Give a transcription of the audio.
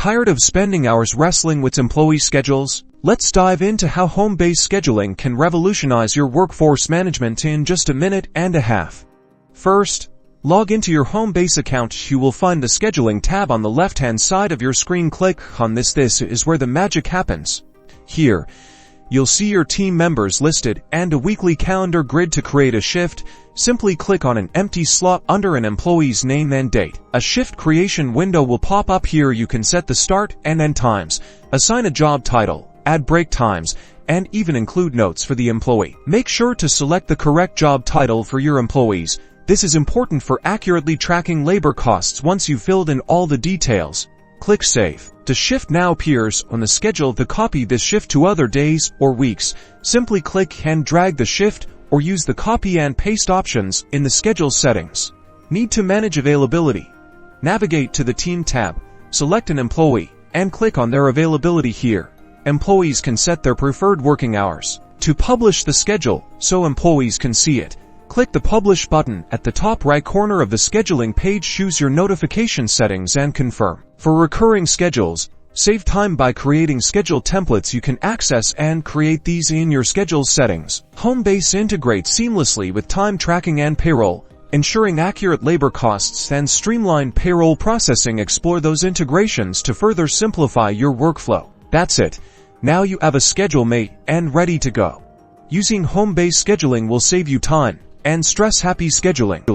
Tired of spending hours wrestling with employee schedules? Let's dive into how home-based scheduling can revolutionize your workforce management in just a minute and a half. First, log into your Homebase account. You will find the Scheduling tab on the left-hand side of your screen. Click on this. This is where the magic happens. Here, you'll see your team members listed and a weekly calendar grid. To create a shift, simply click on an empty slot under an employee's name and date. A shift creation window will pop up. Here you can set the start and end times, assign a job title, add break times, and even include notes for the employee. Make sure to select the correct job title for your employees. This is important for accurately tracking labor costs. Once you've filled in all the details, click Save. The shift now appears on the schedule. To copy this shift to other days or weeks, simply click and drag the shift or use the copy and paste options in the schedule settings. Need to manage availability? Navigate to the Team tab, select an employee, and click on their availability here. Employees can set their preferred working hours. To publish the schedule so employees can see it, click the Publish button at the top right corner of the scheduling page. Choose your notification settings and confirm. For recurring schedules, save time by creating schedule templates. You can access and create these in your schedule settings. Homebase integrates seamlessly with time tracking and payroll, ensuring accurate labor costs and streamlined payroll processing. Explore those integrations to further simplify your workflow. That's it. Now you have a schedule made and ready to go. Using home-based scheduling will save you time and stress. Happy scheduling.